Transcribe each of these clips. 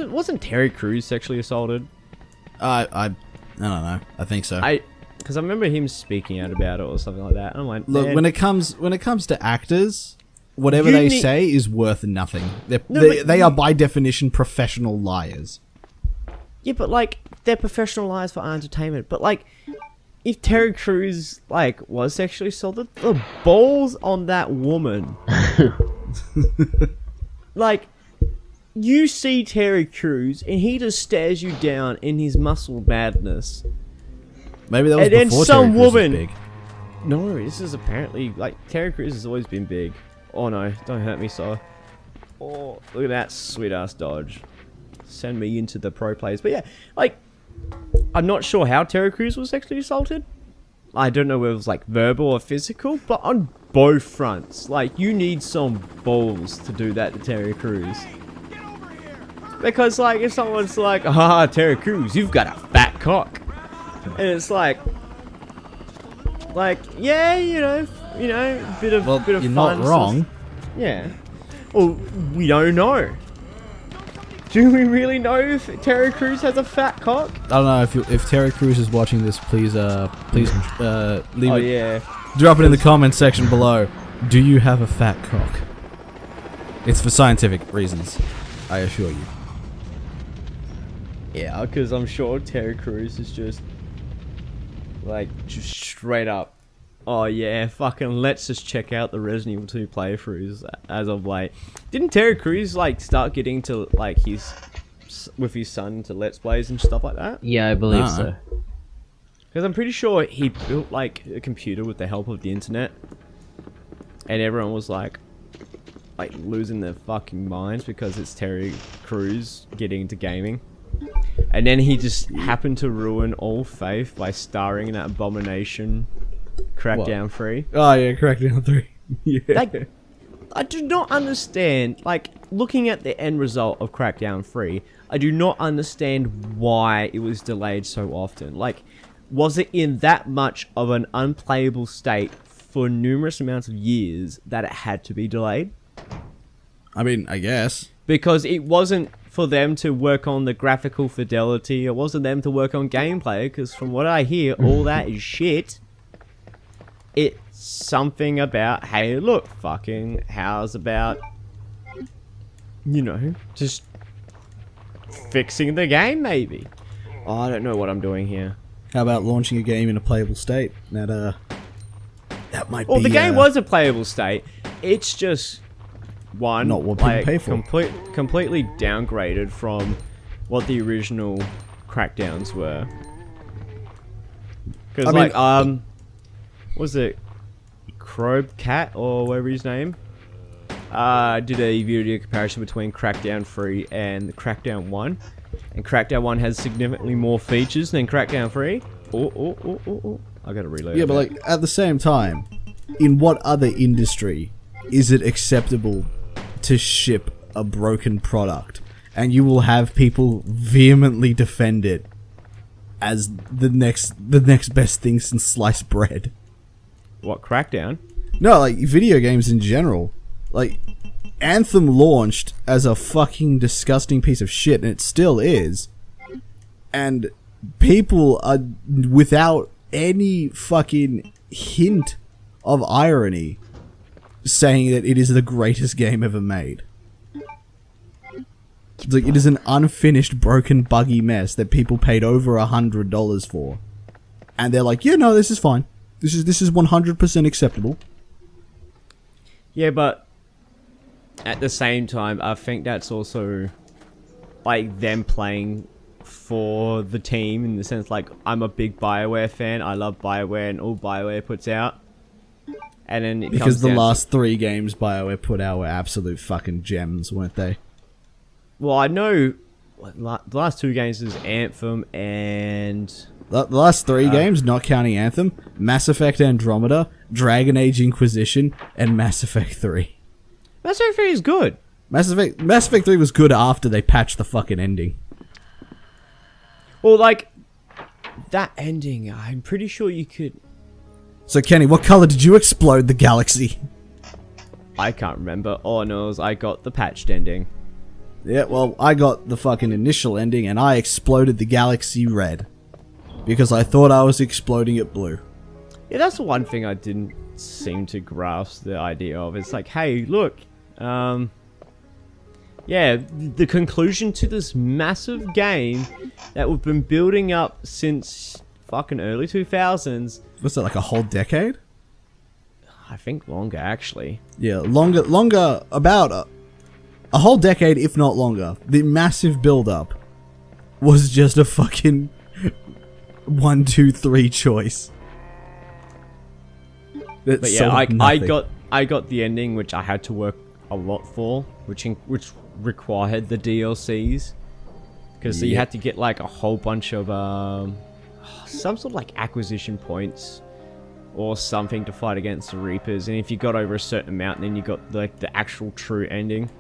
Wasn't Terry Crews sexually assaulted? I don't know. I think so. Because I remember him speaking out about it or something like that. And I'm like, look, when it comes to actors, whatever they say is worth nothing. They are by definition professional liars. Yeah, but like they're professional liars for entertainment. But like, if Terry Crews like was sexually assaulted, the balls on that woman. Like, you see Terry Crews and he just stares you down in his muscle madness. Maybe that was and then before some Terry Crews woman. was big. No, this is apparently like Terry Crews has always been big. Oh no, don't hurt me, so. Oh, look at that sweet ass dodge. Send me into the pro players. But yeah, like, I'm not sure how Terry Crews was sexually assaulted. I don't know whether it was like verbal or physical, but on both fronts, like, you need some balls to do that to Terry Crews. Because like, if someone's like, Terry Crews, you've got a fat cock. And it's like, yeah, you know, a bit of you're fun. not wrong. Yeah. Well, we don't know. Do we really know if Terry Crews has a fat cock? I don't know if Terry Crews is watching this. Please leave it. Yeah. Drop it in the comments section below. Do you have a fat cock? It's for scientific reasons, I assure you. Yeah, because I'm sure Terry Crews is just straight up. Oh yeah, fucking let's just check out the Resident Evil 2 playthroughs as of late. Didn't Terry Crews start getting to with his son to Let's Plays and stuff like that? Yeah, I believe so. Because I'm pretty sure he built a computer with the help of the internet, and everyone was like losing their fucking minds because it's Terry Crews getting into gaming. And then he just happened to ruin all faith by starring in that Abomination Crackdown 3. Oh yeah, Crackdown 3. Yeah. I do not understand, looking at the end result of Crackdown 3, I do not understand why it was delayed so often. Was it in that much of an unplayable state for numerous amounts of years that it had to be delayed? I mean, I guess. Because it wasn't for them to work on the graphical fidelity, it wasn't them to work on gameplay, because from what I hear, all that is shit. It's something about, hey, look, fucking, how's about, just fixing the game, maybe? Oh, I don't know what I'm doing here. How about launching a game in a playable state? That might be... Well, the game was a playable state. It's just... One, not what people pay for. Completely downgraded from what the original Crackdowns were. Because, was it Crobe Cat or whatever his name? Did a video comparison between Crackdown 3 and Crackdown 1. And Crackdown 1 has significantly more features than Crackdown 3. Oh. I gotta reload. Yeah, but at the same time, in what other industry is it acceptable to ship a broken product and you will have people vehemently defend it as the next best thing since sliced bread? What, Crackdown? No, video games in general. Anthem launched as a fucking disgusting piece of shit, and it still is. And people are, without any fucking hint of irony, saying that it is the greatest game ever made. It is an unfinished, broken, buggy mess that people paid over $100 for. And they're like, yeah, no, this is fine. This is 100% acceptable. Yeah, but at the same time, I think that's also them playing for the team, in the sense I'm a big BioWare fan. I love BioWare and all BioWare puts out. And then because the last 3 games BioWare put out were absolute fucking gems, weren't they? Well, I know the last 2 games is Anthem and... The last 3 games, not counting Anthem, Mass Effect Andromeda, Dragon Age Inquisition, and Mass Effect 3. Mass Effect 3 is good. Mass Effect 3 was good after they patched the fucking ending. Well, that ending, I'm pretty sure you could... So, Kenny, what color did you explode the galaxy? I can't remember. All I know is I got the patched ending. Yeah, well, I got the fucking initial ending, and I exploded the galaxy red. Because I thought I was exploding it blue. Yeah, that's the one thing I didn't seem to grasp the idea of. It's like, hey, look, yeah, the conclusion to this massive game that we've been building up since fucking early 2000s. What's that, like a whole decade? I think longer, actually. Yeah, longer, about a whole decade, if not longer. The massive build-up was just a fucking 1, 2, 3 choice. But yeah, I got the ending, which I had to work a lot for, which required the DLCs, because you had to get like a whole bunch of some sort of like acquisition points or something to fight against the Reapers, and if you got over a certain amount, then you got like the actual true ending,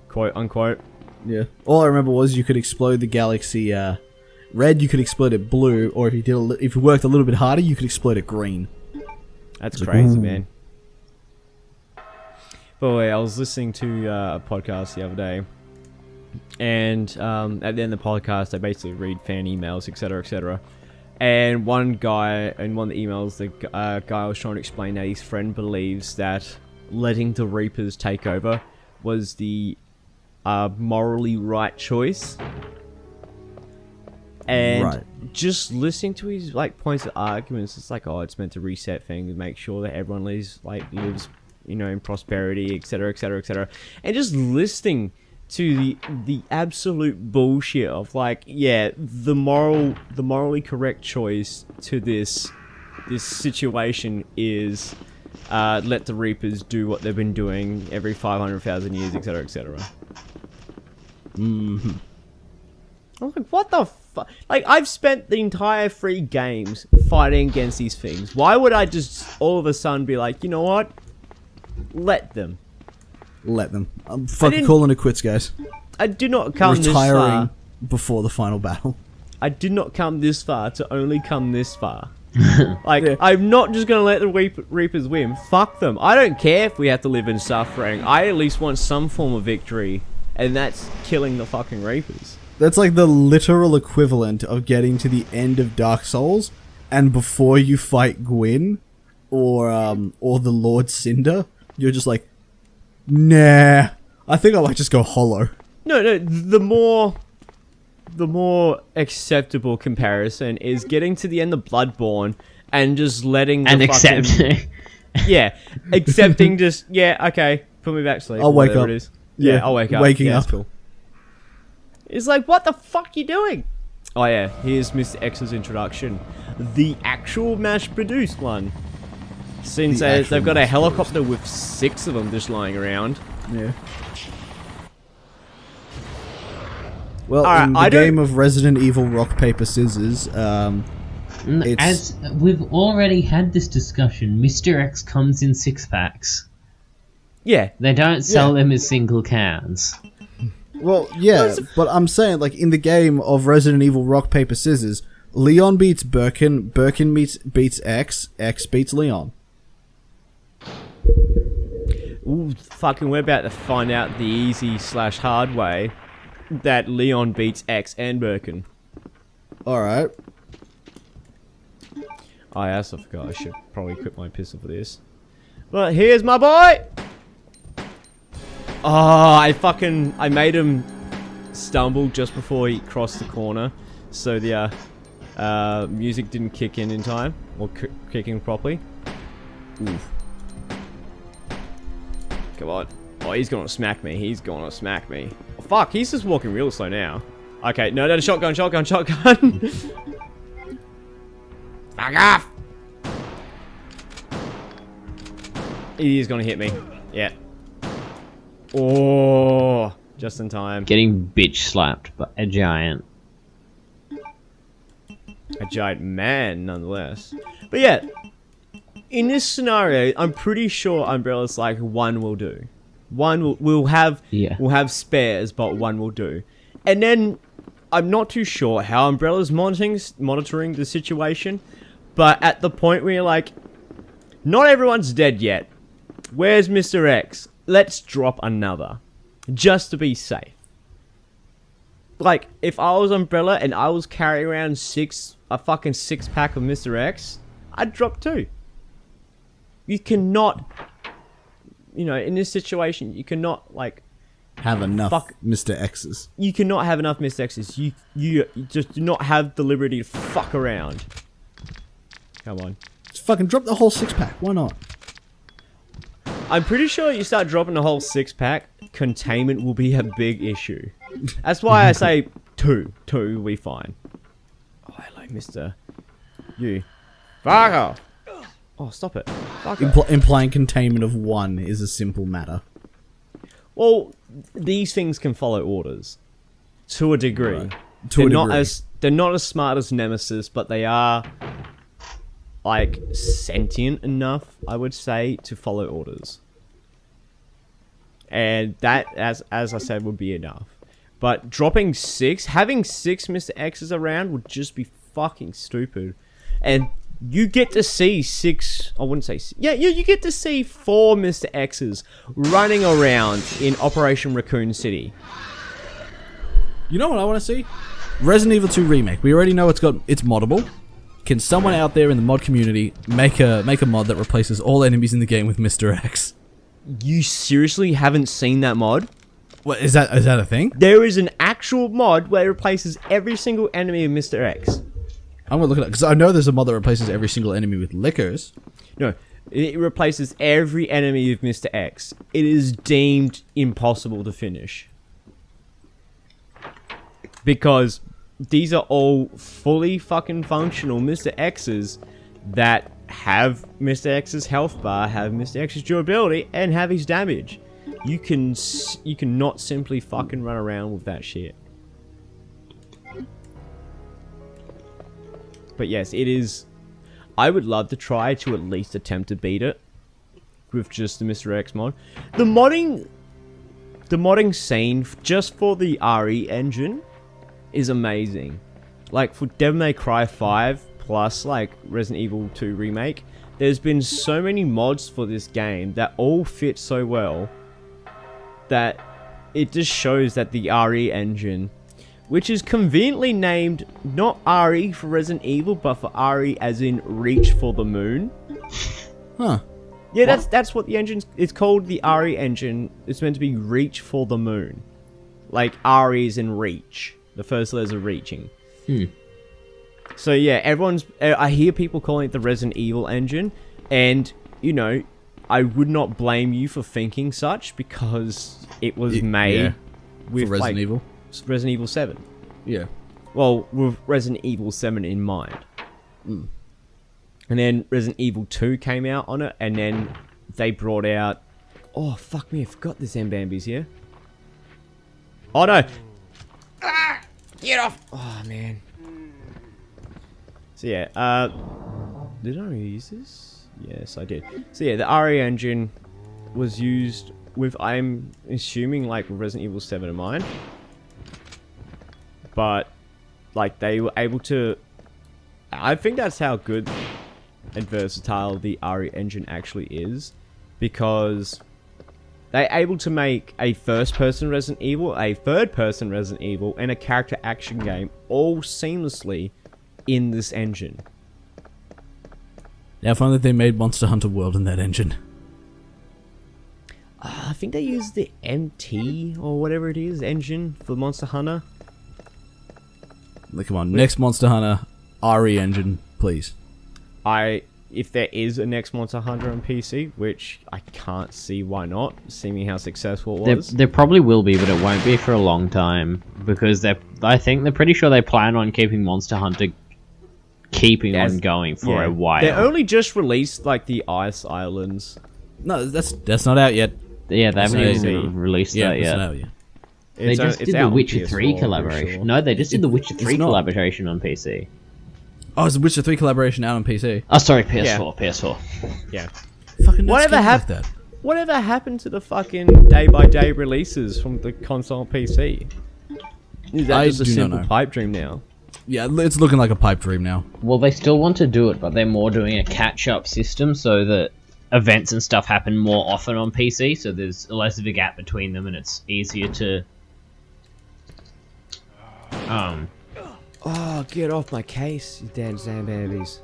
quote unquote. Yeah. All I remember was you could explode the galaxy red, you could explode it blue, or if you worked a little bit harder, you could explode it green. That's crazy, man. By the way, I was listening to a podcast the other day, and at the end of the podcast, they basically read fan emails, etc., etc. And one guy, in one of the emails, the guy was trying to explain that his friend believes that letting the Reapers take over was the morally right choice. And just listening to his like points of arguments, it's like, oh, it's meant to reset things, make sure that everyone lives, you know, in prosperity, etc., etc., etc. And just listening to the absolute bullshit of like, yeah, the morally correct choice to this situation is let the Reapers do what they've been doing every 500,000 years, etc., etc. I'm like, what the fuck? Like, I've spent the entire 3 games fighting against these things. Why would I just all of a sudden be like, you know what? Let them. Let them. I'm fucking calling it quits, guys. I did not come this far. Retiring before the final battle. I did not come this far to only come this far. Like, yeah. I'm not just going to let the Reapers win. Fuck them. I don't care if we have to live in suffering. I at least want some form of victory. And that's killing the fucking Reapers. That's like the literal equivalent of getting to the end of Dark Souls, and before you fight Gwyn, or the Lord Cinder, you're just like, nah, I think I might just go hollow. No, the more acceptable comparison is getting to the end of Bloodborne and just letting the accepting. Yeah, accepting just, yeah, okay, put me back to sleep. I'll wake up. It is. Yeah, I'll wake up. Waking up. That's cool. It's like, what the fuck are you doing? Oh yeah, here's Mr. X's introduction. The actual mass-produced one. Since they've got a helicopter with 6 of them just lying around. Yeah. Well, in the game of Resident Evil Rock, Paper, Scissors, as we've already had this discussion, Mr. X comes in 6-packs. Yeah. They don't sell them as single cans. Well, yeah, but I'm saying, like, in the game of Resident Evil Rock, Paper, Scissors, Leon beats Birkin, Birkin beats X, X beats Leon. Ooh, fucking, we're about to find out the easy/hard way that Leon beats X and Birkin. Alright. I also forgot I should probably equip my pistol for this. But here's my boy! Oh, I made him stumble just before he crossed the corner, so the music didn't kick in time, or kick in properly. Oof. Come on. Oh, he's gonna smack me. He's gonna smack me. Oh, fuck, he's just walking real slow now. Okay, no, shotgun. Fuck off! He's gonna hit me. Yeah. Oh, just in time. Getting bitch slapped by a giant. A giant man, nonetheless. But yeah, in this scenario, I'm pretty sure Umbrella's like, 1 will do. We'll have spares, but 1 will do. And then I'm not too sure how Umbrella's monitoring the situation, but at the point where you're like, not everyone's dead yet. Where's Mr. X? Let's drop another, just to be safe. like, if I was Umbrella and I was carrying around a fucking 6-pack of Mr. X, I'd drop 2. You cannot, you know, in this situation, you cannot, like... Have enough Mr. X's. You cannot have enough Mr. X's. You just do not have the liberty to fuck around. Come on. Just fucking drop the whole 6-pack. Why not? I'm pretty sure you start dropping the whole 6-pack, containment will be a big issue. That's why I say 2. 2 will be fine. Oh, hello, Mr. You. Fuck off. Oh, stop it. Fuck off. Implying containment of 1 is a simple matter. Well, these things can follow orders. To a degree. Right. They're not as smart as Nemesis, but they are... like, sentient enough, I would say, to follow orders. And that, as I said, would be enough. But having 6 Mr. X's around would just be fucking stupid. And you get to see 6, I wouldn't say, yeah, you get to see 4 Mr. X's running around in Operation Raccoon City. You know what I want to see? Resident Evil 2 Remake. We already know it's moddable. Can someone out there in the mod community make a mod that replaces all enemies in the game with Mr. X? You seriously haven't seen that mod? What is that a thing? There is an actual mod where it replaces every single enemy with Mr. X. I'm gonna look at it because I know there's a mod that replaces every single enemy with liquors. No, it replaces every enemy with Mr. X. It is deemed impossible to finish. Because these are all fully fucking functional Mr. X's that have Mr. X's health bar, have Mr. X's durability, and have his damage. You cannot simply fucking run around with that shit. But yes, it is... I would love to try to at least attempt to beat it with just the Mr. X mod. The modding scene just for the RE engine is amazing. Like for Devil May Cry 5 plus like Resident Evil 2 Remake, there's been so many mods for this game that all fit so well that it just shows that the RE engine, which is conveniently named not RE for Resident Evil, but for RE as in Reach for the Moon. Huh. Yeah, that's what the engine's... It's called the RE engine. It's meant to be Reach for the Moon. Like RE is in Reach. The first letters are reaching. So yeah, I hear people calling it the Resident Evil engine, and you know, I would not blame you for thinking such because it was made with Resident Evil. Resident Evil 7. Yeah. Well, with Resident Evil 7 in mind. And then Resident Evil 2 came out on it, and then they brought out... Oh, fuck me, I forgot the Zambambi's here. Oh, no! Ah! Get off! Oh, man. So, yeah, did I use this? Yes, I did. So, yeah, the RE engine was used with, I'm assuming, like, Resident Evil 7 in mind. But, like, they were able to... I think that's how good and versatile the RE engine actually is. Because they're able to make a first-person Resident Evil, a third-person Resident Evil, and a character action game all seamlessly in this engine. Now I find that they made Monster Hunter World in that engine. I think they used the MT, or whatever it is, engine for Monster Hunter. Like, come on, next Monster Hunter, RE engine, please. If there is a next Monster Hunter on PC, which I can't see why not, seeing how successful it was. There probably will be, but it won't be for a long time because I think they're pretty sure they plan on keeping Monster Hunter on going for a while. They only just released like the Ice Islands. No, that's not out yet. Yeah, they haven't even released that yet. Not out yet. They just did the Witcher 3 collaboration. Sure. No, they just did the Witcher 3 collaboration on PC. Oh, is the Witcher 3 collaboration out on PC? Oh, sorry, PS4. PS4. Yeah. Fucking whatever happened to the fucking day-by-day releases from the console and PC? Is that just a simple pipe dream now? Yeah, it's looking like a pipe dream now. Well, they still want to do it, but they're more doing a catch-up system so that events and stuff happen more often on PC, so there's less of a gap between them and it's easier to Oh, get off my case, you damn Zambambies.